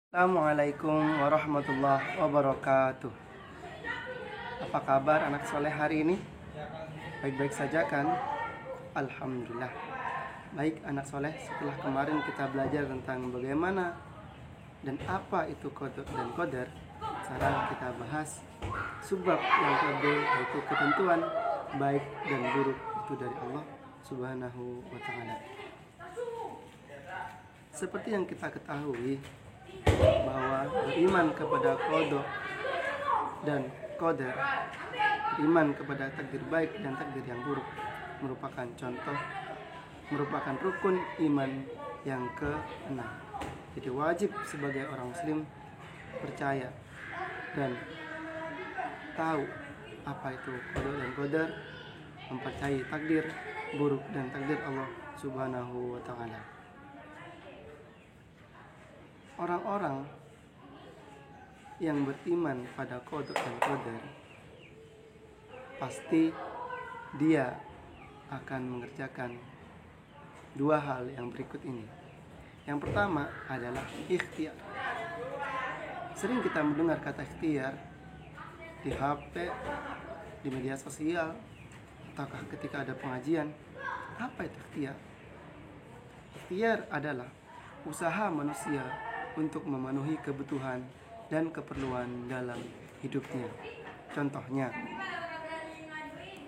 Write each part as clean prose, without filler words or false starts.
Assalamualaikum warahmatullahi wabarakatuh. Apa kabar anak soleh hari ini? Baik-baik saja kan? Alhamdulillah. Baik anak soleh, setelah kemarin kita belajar tentang bagaimana dan apa itu qada dan qadar, sekarang kita bahas sebab yang kedua, yaitu ketentuan baik dan buruk itu dari Allah Subhanahu wa Ta'ala. Seperti yang kita ketahui bahwa beriman kepada qada dan qadar, beriman kepada takdir baik dan takdir yang buruk merupakan rukun iman yang ke-6. Jadi wajib sebagai orang muslim percaya dan tahu apa itu qada dan qadar, mempercayai takdir buruk dan takdir Allah Subhanahu wa Ta'ala. Orang-orang yang beriman pada qada dan qadar pasti dia akan mengerjakan dua hal yang berikut ini. Yang pertama adalah ikhtiar. Sering kita mendengar kata ikhtiar di HP, di media sosial, ataukah ketika ada pengajian. Apa itu ikhtiar? Ikhtiar adalah usaha manusia untuk memenuhi kebutuhan dan keperluan dalam hidupnya. Contohnya,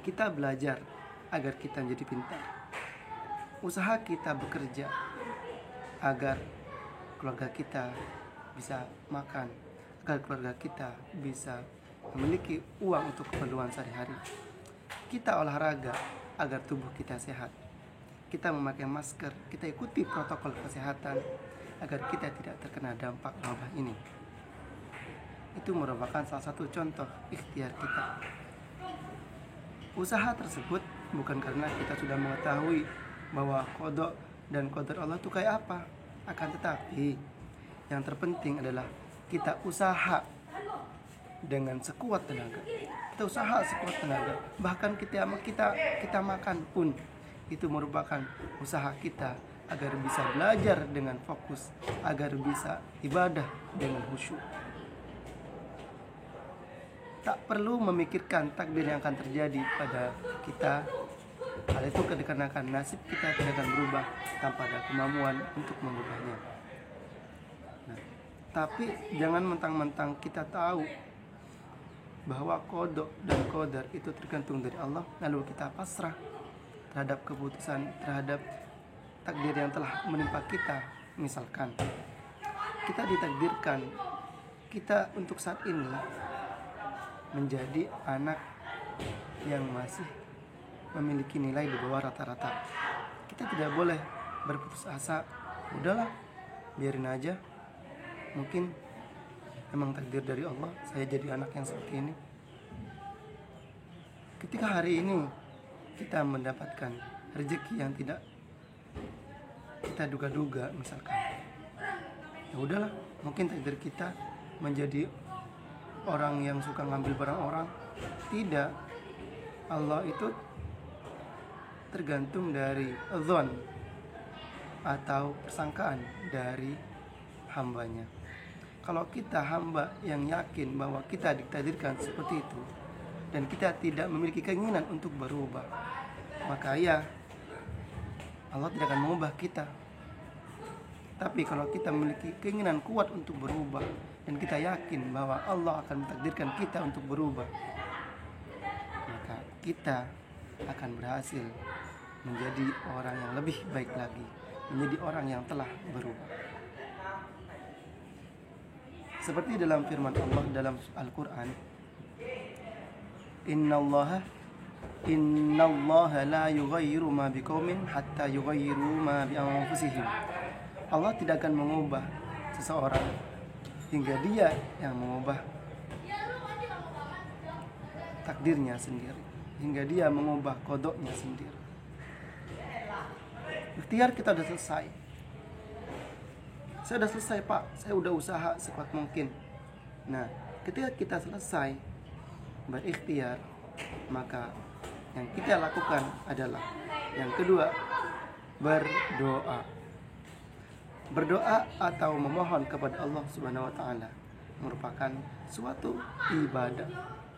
kita belajar agar kita menjadi pintar. Usaha kita bekerja agar keluarga kita bisa makan, agar keluarga kita bisa memiliki uang untuk keperluan sehari-hari. Kita olahraga agar tubuh kita sehat. Kita memakai masker, kita ikuti protokol kesehatan agar kita tidak terkena dampak wabah ini. Itu merupakan salah satu contoh ikhtiar kita. Usaha tersebut bukan karena kita sudah mengetahui bahwa qada dan qadar Allah itu kayak apa. Akan tetapi yang terpenting adalah kita usaha dengan sekuat tenaga. Kita usaha sekuat tenaga. Bahkan kita makan pun itu merupakan usaha kita agar bisa belajar dengan fokus, agar bisa ibadah dengan khusyuk. Tak perlu memikirkan takdir yang akan terjadi pada kita. Hal itu dikarenakan nasib kita tidak akan berubah tanpa ada kemampuan untuk mengubahnya. Tapi jangan mentang-mentang kita tahu bahwa qada dan qadar itu tergantung dari Allah, lalu kita pasrah terhadap keputusan, terhadap takdir yang telah menimpa kita. Misalkan kita ditakdirkan kita untuk saat ini menjadi anak yang masih memiliki nilai di bawah rata-rata. Kita tidak boleh berputus asa. Udahlah, biarin aja. Mungkin memang takdir dari Allah saya jadi anak yang seperti ini. Ketika hari ini kita mendapatkan rezeki yang tidak kita duga-duga, misalkan, ya udahlah, mungkin takdir kita menjadi orang yang suka ngambil barang orang. Tidak. Allah itu tergantung dari dzon atau persangkaan dari hambanya. Kalau kita hamba yang yakin bahwa kita ditakdirkan seperti itu dan kita tidak memiliki keinginan untuk berubah, maka ya Allah tidak akan mengubah kita. Tapi kalau kita memiliki keinginan kuat untuk berubah dan kita yakin bahwa Allah akan mentakdirkan kita untuk berubah, maka kita akan berhasil menjadi orang yang lebih baik lagi, menjadi orang yang telah berubah. Seperti dalam firman Allah dalam Al-Quran, Innallaha la yughayyiru ma biqaumin hatta yughayyiru ma bi anfusihim. Allah tidak akan mengubah seseorang hingga dia yang mengubah takdirnya sendiri, hingga dia mengubah qadanya sendiri. Ikhtiar kita sudah selesai. Saya sudah selesai, Pak. Saya sudah usaha sekuat mungkin. Nah, ketika kita selesai berikhtiar, maka yang kita lakukan adalah yang kedua, berdoa. Berdoa atau memohon kepada Allah Subhanahu wa taala merupakan suatu ibadah.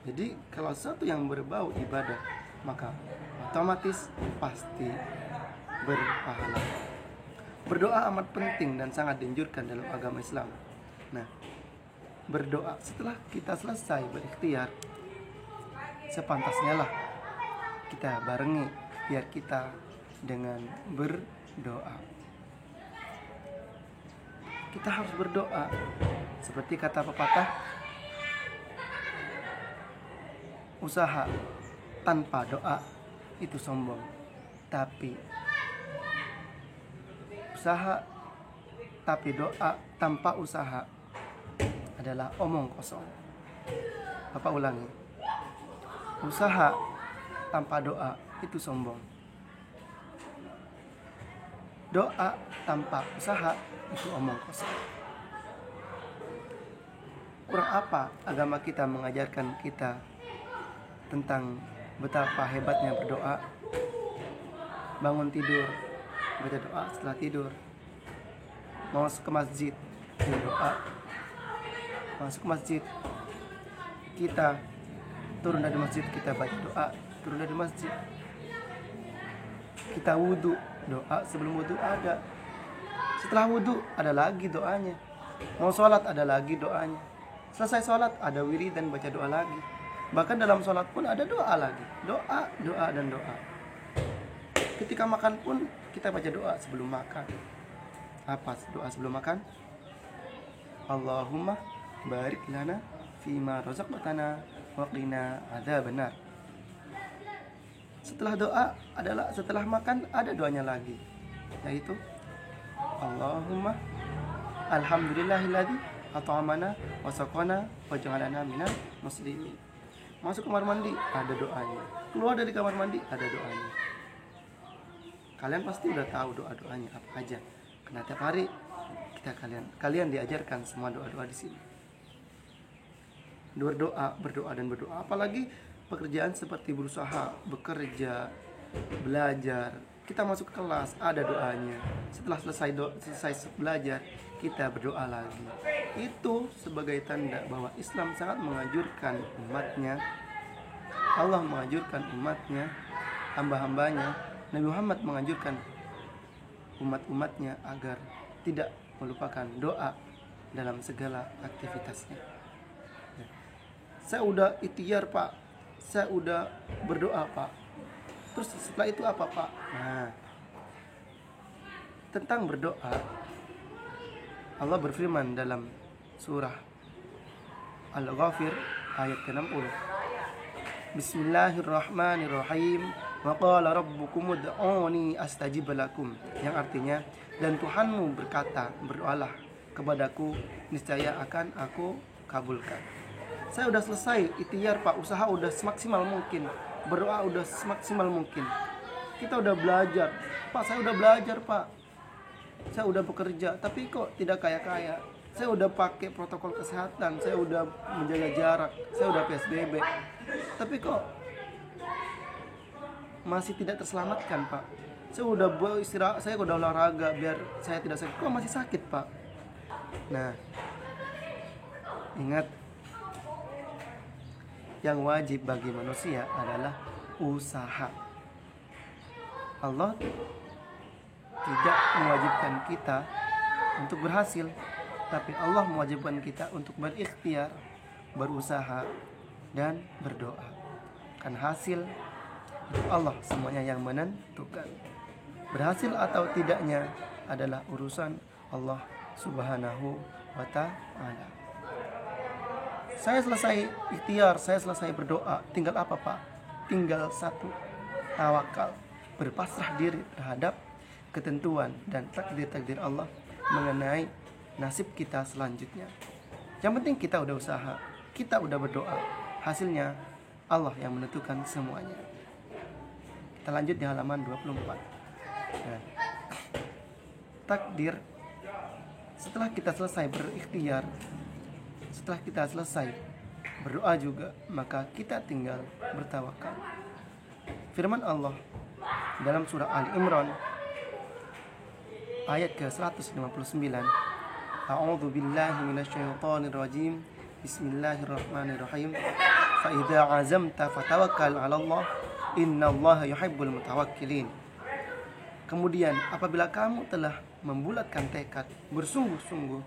Jadi kalau sesuatu yang berbau ibadah, maka otomatis pasti berpahala. Berdoa amat penting dan sangat dianjurkan dalam agama Islam. Nah, berdoa setelah kita selesai berikhtiar, sepantasnya lah kita barengi biar kita dengan berdoa. Kita harus berdoa. Seperti kata pepatah, usaha tanpa doa itu sombong, tapi usaha tapi doa tanpa usaha adalah omong kosong. Bapak ulangi, usaha tanpa doa itu sombong, doa tanpa usaha itu omong kosong. Kurang apa agama kita mengajarkan kita tentang betapa hebatnya berdoa? Bangun tidur, baca doa setelah tidur. Masuk ke masjid, berdoa. Masuk ke masjid, kita turun dari masjid, kita baca doa. Turun dari masjid, kita wudhu, doa. Sebelum wudhu ada. Setelah wudhu ada lagi doanya. Mau sholat ada lagi doanya. Selesai sholat ada wiridan, baca doa lagi. Bahkan dalam sholat pun ada doa lagi. Doa, doa, dan doa. Ketika makan pun kita baca doa sebelum makan. Apa doa sebelum makan? Allahumma barik lana fima razaqtana wa qina adzabannar. Setelah doa adalah setelah makan ada doanya lagi, yaitu Allahumma alhamdulillahilladzi at'amana wa saqana wa ja'alana minal muslimin. Masuk kamar mandi ada doanya. Keluar dari kamar mandi ada doanya. Kalian pasti udah tahu doa-doanya apa aja. Karena tiap hari kalian diajarkan semua doa-doa di sini. Berdoa dan berdoa. Apalagi pekerjaan seperti berusaha, bekerja, belajar. Kita masuk ke kelas ada doanya. Setelah selesai belajar, kita berdoa lagi. Itu sebagai tanda bahwa Islam sangat mengajurkan umatnya. Allah mengajurkan umatnya, hamba-hambanya. Nabi Muhammad menganjurkan umat-umatnya agar tidak melupakan doa dalam segala aktivitasnya. Saya udah ikhtiar Pak, saya udah berdoa Pak. Terus setelah itu apa Pak? Nah, tentang berdoa, Allah berfirman dalam surah Al-Ghafir ayat ke-60. Bismillahirrahmanirrahim. Wa qala rabbukum ud'uni astajib lakum. Yang artinya, dan Tuhanmu berkata, berdoalah kepadaku, niscaya akan aku kabulkan. Saya udah selesai ikhtiar Pak, usaha udah semaksimal mungkin, berdoa udah semaksimal mungkin. Kita udah belajar, Pak, saya udah belajar Pak, saya udah bekerja, tapi kok tidak kaya-kaya. Saya udah pakai protokol kesehatan, saya udah menjaga jarak, saya udah PSBB, tapi kok masih tidak terselamatkan Pak. Saya udah istirahat, saya udah olahraga biar saya tidak sakit, kok masih sakit Pak. Nah, ingat, yang wajib bagi manusia adalah usaha. Allah tidak mewajibkan kita untuk berhasil, tapi Allah mewajibkan kita untuk berikhtiar, berusaha, dan berdoa. Kan hasil itu Allah semuanya yang menentukan. Berhasil atau tidaknya adalah urusan Allah Subhanahu wa ta'ala. Saya selesai ikhtiar, saya selesai berdoa. Tinggal apa Pak? Tinggal satu, tawakal, berpasrah diri terhadap ketentuan dan takdir-takdir Allah mengenai nasib kita selanjutnya. Yang penting kita udah usaha, kita udah berdoa. Hasilnya Allah yang menentukan semuanya. Kita lanjut di halaman 24. Nah, takdir, setelah kita selesai berikhtiar, setelah kita selesai berdoa juga, maka kita tinggal bertawakal. Firman Allah dalam surah Ali Imran ayat ke-159. A'udzu billahi minasyaitonir rajim. Bismillahirrahmanirrahim. Fa idza 'azamta fatawakkal 'alallah. Innallaha yuhibbul mutawakkilin. Kemudian apabila kamu telah membulatkan tekad, bersungguh-sungguh,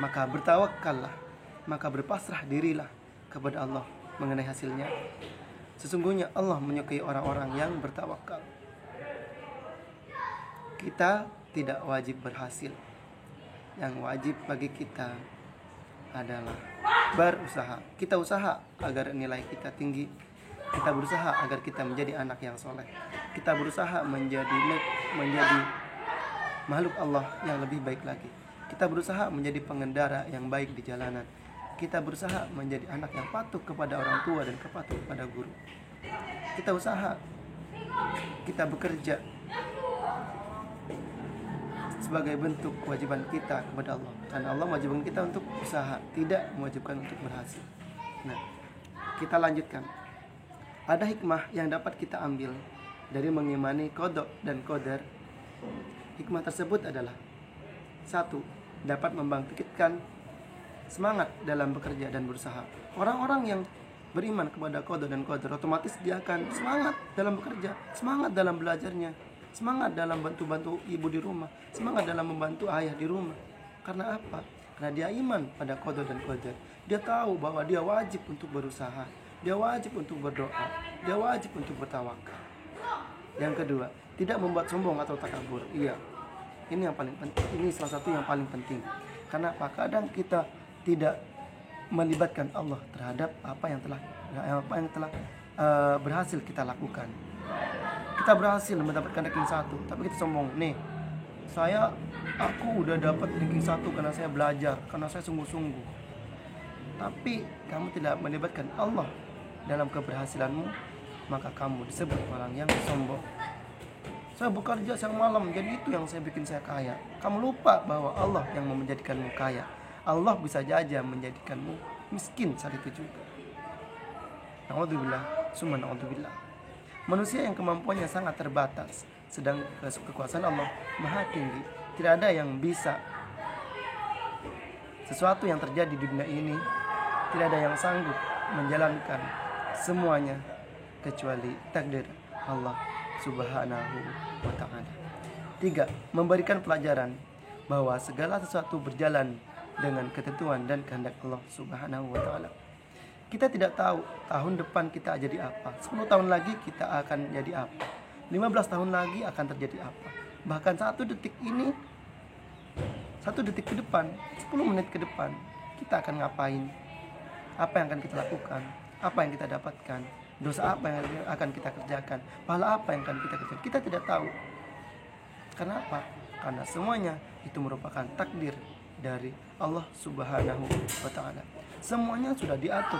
maka bertawakallah, maka berpasrah dirilah kepada Allah mengenai hasilnya. Sesungguhnya Allah menyukai orang-orang yang bertawakal. Kita tidak wajib berhasil. Yang wajib bagi kita adalah berusaha. Kita usaha agar nilai kita tinggi. Kita berusaha agar kita menjadi anak yang soleh. Kita berusaha menjadi makhluk Allah yang lebih baik lagi. Kita berusaha menjadi pengendara yang baik di jalanan. Kita berusaha menjadi anak yang patuh kepada orang tua dan patuh kepada guru. Kita usaha, kita bekerja sebagai bentuk kewajiban kita kepada Allah. Karena Allah mewajibkan kita untuk usaha, tidak mewajibkan untuk berhasil. Nah, kita lanjutkan. Ada hikmah yang dapat kita ambil dari mengimani qada dan qadar. Hikmah tersebut adalah: 1. Dapat membangkitkan semangat dalam bekerja dan berusaha. Orang-orang yang beriman kepada qada dan qadar, otomatis dia akan semangat dalam bekerja, semangat dalam belajarnya, semangat dalam bantu-bantu ibu di rumah, semangat dalam membantu ayah di rumah. Karena apa? Karena dia iman pada qada dan qadar. Dia tahu bahwa dia wajib untuk berusaha, dia wajib untuk berdoa, dia wajib untuk bertawakal. Yang kedua, tidak membuat sombong atau takabur. Iya, ini yang paling penting. Ini salah satu yang paling penting. Karena apa? Kadang kita tidak melibatkan Allah terhadap apa yang telah berhasil kita lakukan. Kita berhasil mendapatkan ranking 1, tapi kita sombong. Nih, aku udah dapat ranking 1 karena saya belajar, karena saya sungguh-sungguh. Tapi kamu tidak melibatkan Allah dalam keberhasilanmu, maka kamu disebut orang yang sombong. Saya bekerja siang malam, jadi itu yang bikin saya kaya. Kamu lupa bahwa Allah yang menjadikanmu kaya. Allah bisa saja menjadikanmu miskin saat itu juga. Na'udzubillah, summa na'udzubillah. Manusia yang kemampuannya sangat terbatas, sedang kekuasaan Allah maha tinggi. Tidak ada yang bisa. Sesuatu yang terjadi di dunia ini, tidak ada yang sanggup menjalankan semuanya kecuali takdir Allah Subhanahu wa ta'ala. 3. Memberikan pelajaran bahwa segala sesuatu berjalan dengan ketentuan dan kehendak Allah Subhanahu wa ta'ala. Kita tidak tahu tahun depan kita jadi apa, 10 tahun lagi kita akan jadi apa, 15 tahun lagi akan terjadi apa. Bahkan 1 detik ini, 1 detik ke depan, 10 menit ke depan, kita akan ngapain, apa yang akan kita lakukan, apa yang kita dapatkan, dosa apa yang akan kita kerjakan, pahala apa yang akan kita kerjakan. Kita tidak tahu. Kenapa? Karena semuanya itu merupakan takdir dari Allah Subhanahu wa ta'ala. Semuanya sudah diatur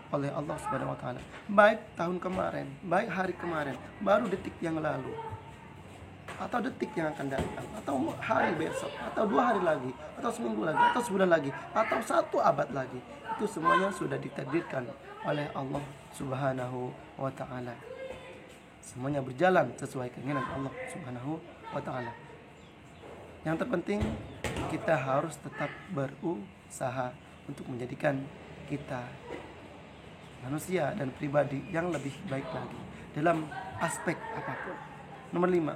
oleh Allah Subhanahu wa ta'ala. Baik tahun kemarin, baik hari kemarin, baru detik yang lalu, atau detik yang akan datang, atau hari besok, atau 2 hari lagi, atau seminggu lagi, atau sebulan lagi, atau 1 abad lagi. Itu semuanya sudah ditakdirkan oleh Allah Subhanahu wa ta'ala. Semuanya berjalan sesuai keinginan Allah Subhanahu wa ta'ala. Yang terpenting, kita harus tetap berusaha untuk menjadikan kita manusia dan pribadi yang lebih baik lagi dalam aspek apapun. Nomor 5,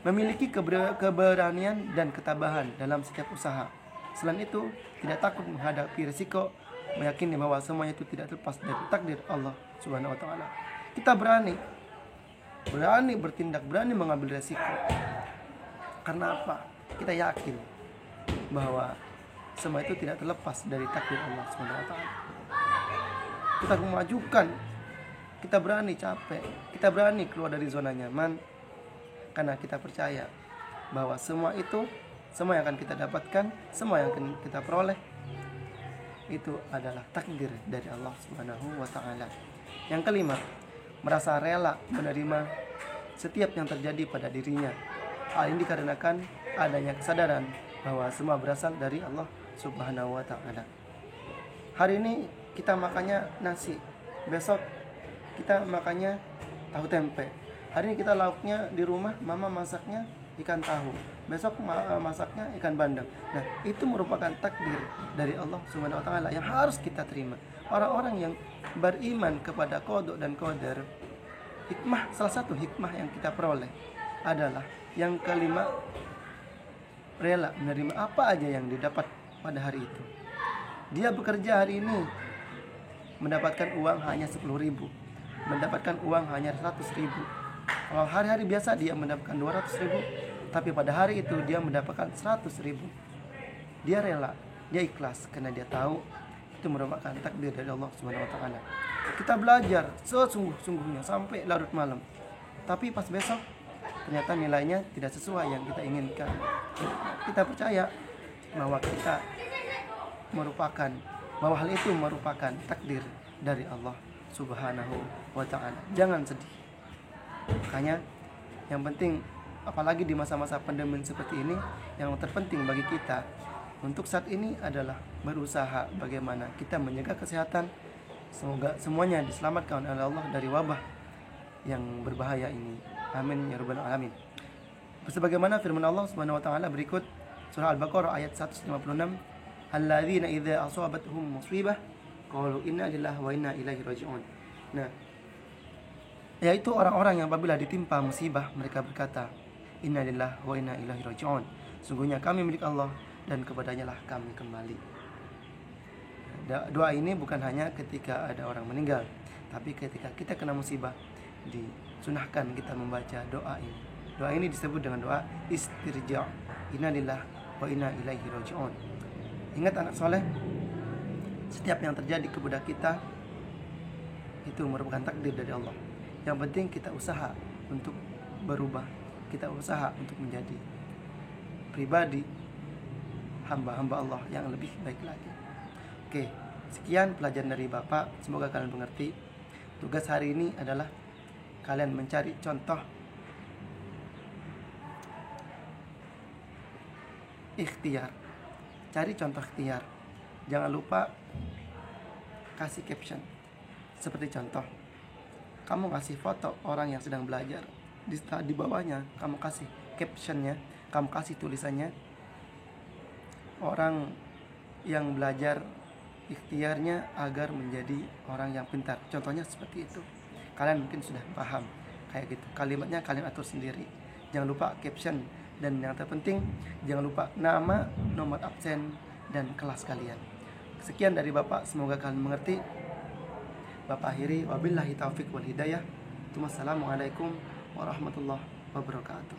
memiliki keberanian dan ketabahan dalam setiap usaha. Selain itu, tidak takut menghadapi risiko, meyakini bahwa semuanya itu tidak terlepas dari takdir Allah Subhanahu wa ta'ala. Kita berani bertindak, berani mengambil risiko. Karena apa? Kita yakin bahwa semua itu tidak terlepas dari takdir Allah Subhanahu wa ta'ala. Kita memajukan, kita berani capek, kita berani keluar dari zona nyaman, karena kita percaya bahwa semua yang akan kita dapatkan, semua yang akan kita peroleh, itu adalah takdir dari Allah Subhanahu wa ta'ala. Yang kelima, merasa rela menerima setiap yang terjadi pada dirinya. Hal ini dikarenakan adanya kesadaran bahwa semua berasal dari Allah Subhanahu wa ta'ala. Hari ini kita makannya nasi, besok kita makannya tahu tempe. Hari ini kita lauknya di rumah, mama masaknya ikan tahu, besok masaknya ikan bandeng. Nah, itu merupakan takdir dari Allah Subhanahu wa taala yang harus kita terima. Orang-orang yang beriman kepada qada dan qadar, salah satu hikmah yang kita peroleh adalah yang kelima, rela menerima apa aja yang didapat pada hari itu. Dia bekerja hari ini mendapatkan uang hanya 10.000, mendapatkan uang hanya 100.000. Kalau hari-hari biasa dia mendapatkan 200.000, tapi pada hari itu dia mendapatkan 100.000. Dia rela, dia ikhlas karena dia tahu itu merupakan takdir dari Allah Subhanahu wa taala. Kita belajar sesungguh-sungguhnya sampai larut malam, tapi pas besok ternyata nilainya tidak sesuai yang kita inginkan. Kita percaya bahwa hal itu merupakan takdir dari Allah Subhanahu wa taala. Jangan sedih. Makanya yang penting, apalagi di masa-masa pandemi seperti ini, yang terpenting bagi kita untuk saat ini adalah berusaha bagaimana kita menjaga kesehatan. Semoga semuanya diselamatkan oleh Allah dari wabah yang berbahaya ini. Amin ya rabbal alamin. Sebagaimana firman Allah Subhanahu wa taala berikut, surah Al-Baqarah ayat 156, alladzina idza asabatuhum musibah qalu inna lillahi wa inna ilaihi raji'un. Nah, yaitu orang-orang yang apabila ditimpa musibah mereka berkata, inna lillahi wa inna ilaihi raji'un. Sungguhnya kami milik Allah dan kepadanya lah kami kembali. Doa ini bukan hanya ketika ada orang meninggal, tapi ketika kita kena musibah disunahkan kita membaca doa ini. Doa ini disebut dengan doa istirja', inna lillahi wa inna ilaihi raji'un. Ingat anak soleh, setiap yang terjadi kepada kita itu merupakan takdir dari Allah. Yang penting kita usaha untuk berubah, kita usaha untuk menjadi pribadi hamba-hamba Allah yang lebih baik lagi. Oke, sekian pelajaran dari Bapak. Semoga kalian mengerti. Tugas hari ini adalah kalian mencari contoh ikhtiar. Cari contoh ikhtiar. Jangan lupa kasih caption. Seperti contoh, kamu kasih foto orang yang sedang belajar, di bawahnya kamu kasih captionnya, kamu kasih tulisannya, orang yang belajar ikhtiarnya agar menjadi orang yang pintar. Contohnya seperti itu. Kalian mungkin sudah paham kayak gitu. Kalimatnya kalian atur sendiri. Jangan lupa caption, dan yang terpenting jangan lupa nama, nomor absen, dan kelas kalian. Sekian dari Bapak, semoga kalian mengerti. Bapak akhiri, wabillahi taufik wal hidayah. Wassalamualaikum warahmatullahi wabarakatuh.